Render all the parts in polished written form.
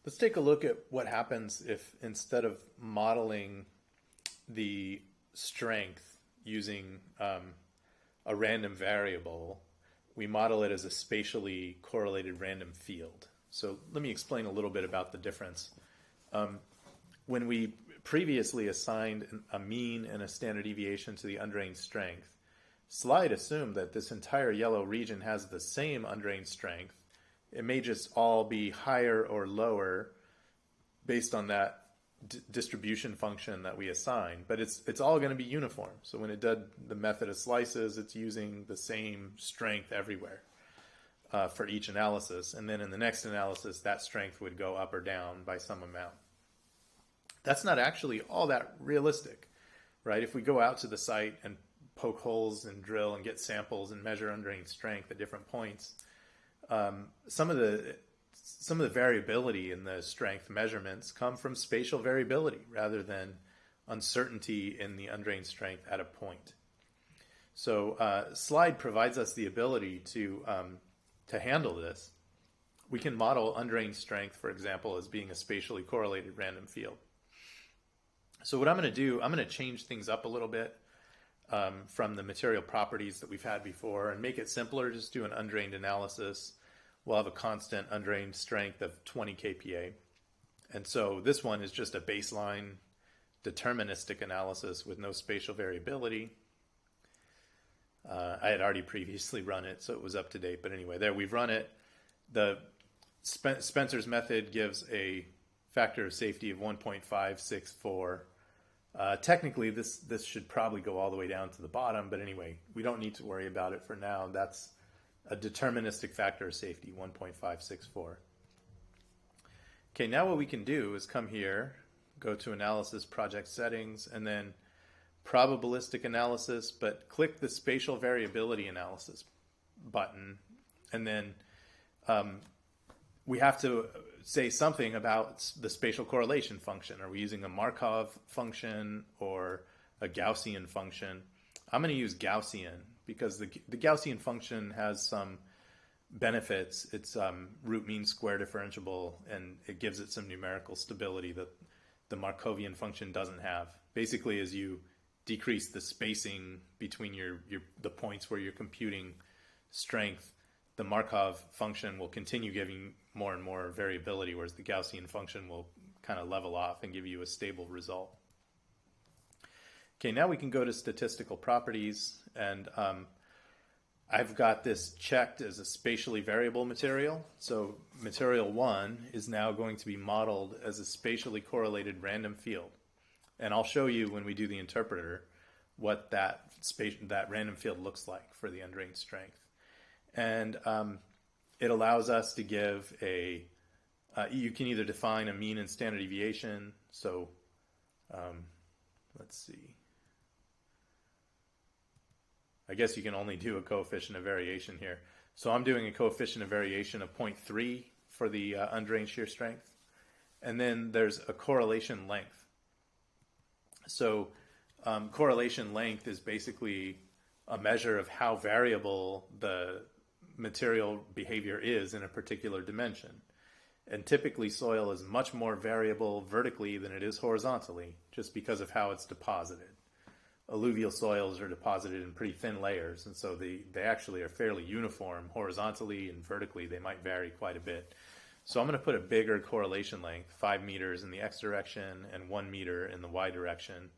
Let's take a look at what happens if instead of modeling the strength using a random variable, we model it as a spatially correlated random field. So let me explain a little bit about the difference. When we previously assigned a mean and a standard deviation to the undrained strength, Slide assumed that this entire yellow region has the same undrained strength. It may just all be higher or lower based on that distribution function that we assign, but it's all going to be uniform. So when it did the method of slices, it's using the same strength everywhere for each analysis. And then in the next analysis, that strength would go up or down by some amount. That's not actually all that realistic, right? If we go out to the site and poke holes and drill and get samples and measure undrained strength at different points, some of the variability in the strength measurements come from spatial variability rather than uncertainty in the undrained strength at a point. So Slide provides us the ability to handle this. We can model undrained strength, for example, as being a spatially correlated random field. So what I'm going to do, I'm going to change things up a little bit from the material properties that we've had before and make it simpler. Just do an undrained analysis. We'll have a constant undrained strength of 20 kPa. And so this one is just a baseline deterministic analysis with no spatial variability. I had already previously run it, so it was up to date. But anyway, there we've run it. The Spencer's method gives a factor of safety of 1.564. Technically, this should probably go all the way down to the bottom, but anyway, we don't need to worry about it for now. That's a deterministic factor of safety, 1.564. Okay, now what we can do is come here, go to Analysis, Project Settings, and then Probabilistic Analysis, but click the Spatial Variability Analysis button, and then we have to say something about the spatial correlation function. Are we using a Markov function or a Gaussian function? I'm going to use Gaussian because the Gaussian function has some benefits. It's root mean square differentiable, and it gives it some numerical stability that the Markovian function doesn't have. Basically, as you decrease the spacing between the points where you're computing strength, the Markov function will continue giving more and more variability, whereas the Gaussian function will kind of level off and give you a stable result. Okay, now we can go to statistical properties, and I've got this checked as a spatially variable material. So material 1 is now going to be modeled as a spatially correlated random field. And I'll show you when we do the interpreter what that random field looks like for the undrained strength. And it allows us to give you can either define a mean and standard deviation. So let's see. I guess you can only do a coefficient of variation here. So I'm doing a coefficient of variation of 0.3 for the undrained shear strength. And then there's a correlation length. So correlation length is basically a measure of how variable the material behavior is in a particular dimension. And typically soil is much more variable vertically than it is horizontally, just because of how it's deposited. Alluvial soils are deposited in pretty thin layers, and so they actually are fairly uniform horizontally, and vertically they might vary quite a bit. So I'm going to put a bigger correlation length, 5 meters in the x direction and 1 meter in the y direction.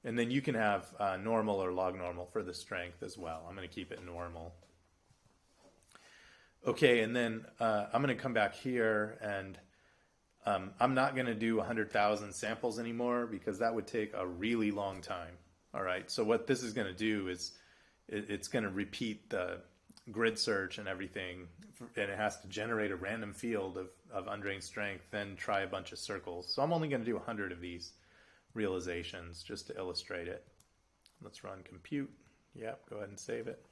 And then you can have normal or log normal for the strength as well. I'm going to keep it normal. Okay, and then I'm going to come back here, and I'm not going to do 100,000 samples anymore because that would take a really long time. All right, so what this is going to do is it's going to repeat the grid search and everything, and it has to generate a random field of undrained strength, then try a bunch of circles. So I'm only going to do 100 of these realizations just to illustrate it. Let's run compute. Yep, go ahead and save it.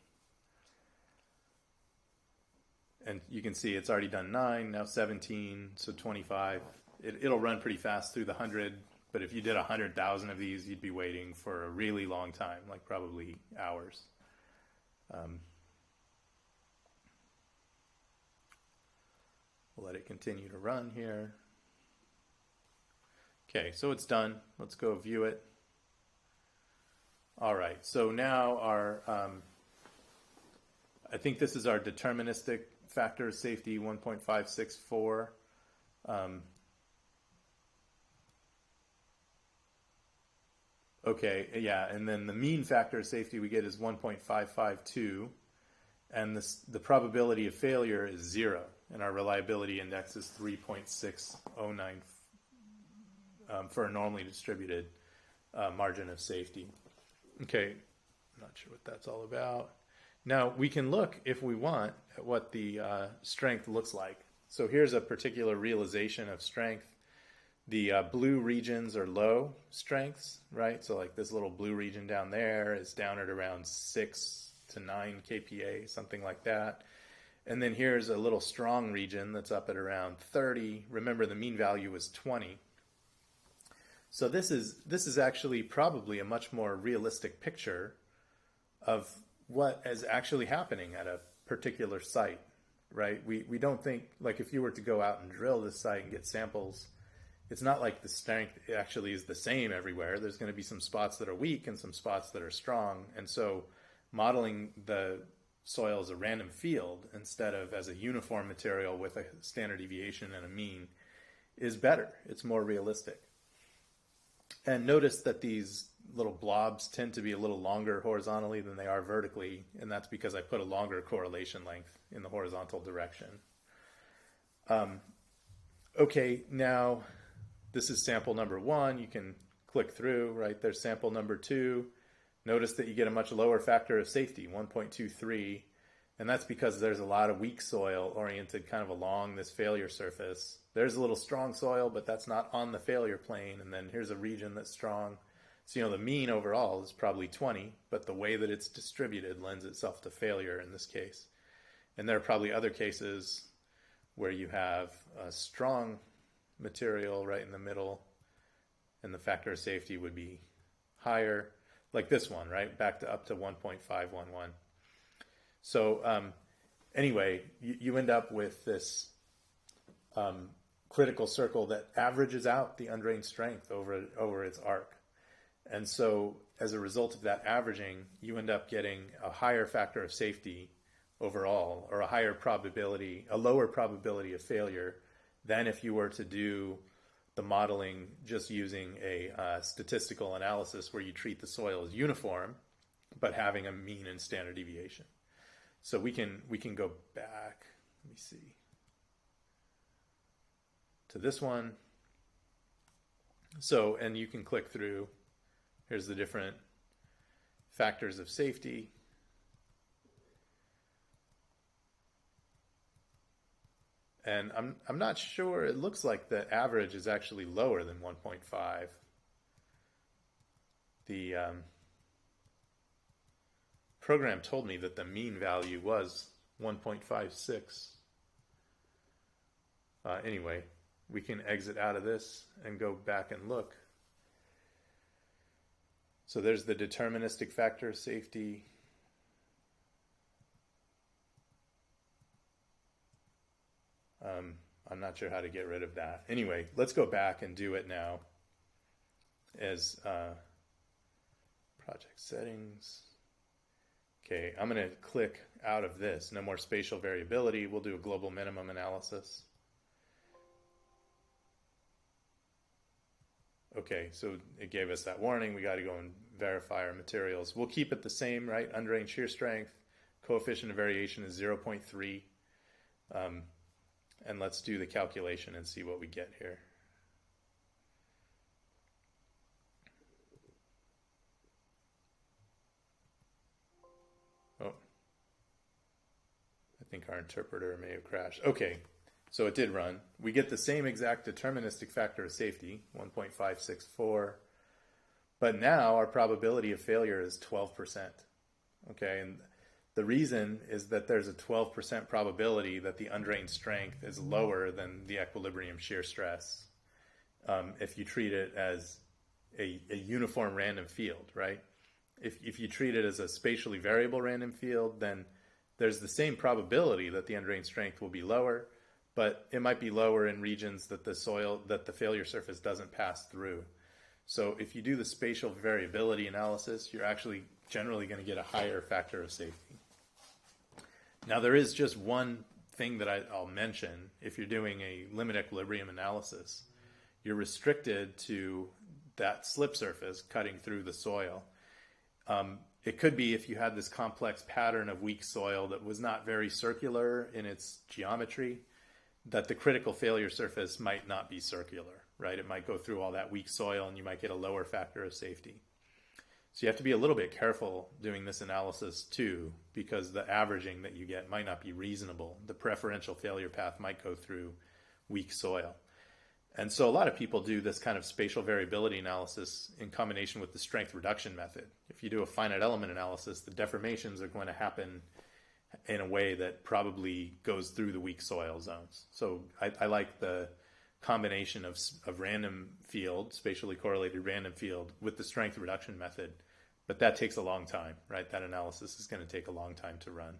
And you can see it's already done 9, now 17, so 25. It'll run pretty fast through the 100, but if you did 100,000 of these, you'd be waiting for a really long time, like probably hours. We'll let it continue to run here. Okay, so it's done. Let's go view it. All right, so now I think this is our deterministic factor of safety 1.564. Okay, yeah, and then the mean factor of safety we get is 1.552, and the probability of failure is 0, and our reliability index is 3.609 for a normally distributed margin of safety. Okay, I'm not sure what that's all about. Now, we can look, if we want, at what the strength looks like. So here's a particular realization of strength. The blue regions are low strengths, right? So like this little blue region down there is down at around 6 to 9 kPa, something like that. And then here's a little strong region that's up at around 30. Remember, the mean value was 20. So this is actually probably a much more realistic picture of what is actually happening at a particular site, right? We don't think, like if you were to go out and drill this site and get samples, it's not like the strength actually is the same everywhere. There's going to be some spots that are weak and some spots that are strong. And so modeling the soil as a random field instead of as a uniform material with a standard deviation and a mean is better. It's more realistic. And notice that these little blobs tend to be a little longer horizontally than they are vertically, and that's because I put a longer correlation length in the horizontal direction. Okay, now this is sample number 1. You can click through, right? There's sample number 2. Notice that you get a much lower factor of safety, 1.23, and that's because there's a lot of weak soil oriented kind of along this failure surface. There's a little strong soil, but that's not on the failure plane, and then here's a region that's strong. So, the mean overall is probably 20, but the way that it's distributed lends itself to failure in this case. And there are probably other cases where you have a strong material right in the middle, and the factor of safety would be higher, like this one, right? Back to up to 1.511. So anyway, you end up with this critical circle that averages out the undrained strength over its arc. And so as a result of that averaging, you end up getting a higher factor of safety overall, or a lower probability of failure than if you were to do the modeling just using a statistical analysis where you treat the soil as uniform, but having a mean and standard deviation. So we can go back, let me see, to this one. So, and you can click through. Here's the different factors of safety. And I'm not sure, it looks like the average is actually lower than 1.5. The program told me that the mean value was 1.56. Anyway, we can exit out of this and go back and look. So there's the deterministic factor of safety. I'm not sure how to get rid of that. Anyway, let's go back and do it now as project settings. Okay, I'm going to click out of this. No more spatial variability. We'll do a global minimum analysis. Okay, so it gave us that warning. We got to go and verify our materials. We'll keep it the same, right? Undrained shear strength. Coefficient of variation is 0.3. And let's do the calculation and see what we get here. Oh, I think our interpreter may have crashed. Okay, so it did run. We get the same exact deterministic factor of safety, 1.564, but now our probability of failure is 12%. Okay, and the reason is that there's a 12% probability that the undrained strength is lower than the equilibrium shear stress if you treat it as a uniform random field, right? If you treat it as a spatially variable random field, then there's the same probability that the undrained strength will be lower, but it might be lower in regions that the failure surface doesn't pass through. So if you do the spatial variability analysis, you're actually generally going to get a higher factor of safety. Now, there is just one thing that I'll mention. If you're doing a limit equilibrium analysis, you're restricted to that slip surface cutting through the soil. It could be if you had this complex pattern of weak soil that was not very circular in its geometry, that the critical failure surface might not be circular, right? It might go through all that weak soil and you might get a lower factor of safety. So you have to be a little bit careful doing this analysis too, because the averaging that you get might not be reasonable. The preferential failure path might go through weak soil. And so a lot of people do this kind of spatial variability analysis in combination with the strength reduction method. If you do a finite element analysis, the deformations are going to happen in a way that probably goes through the weak soil zones. So I like the combination of random field, spatially correlated random field, with the strength reduction method. But that takes a long time, right? That analysis is going to take a long time to run.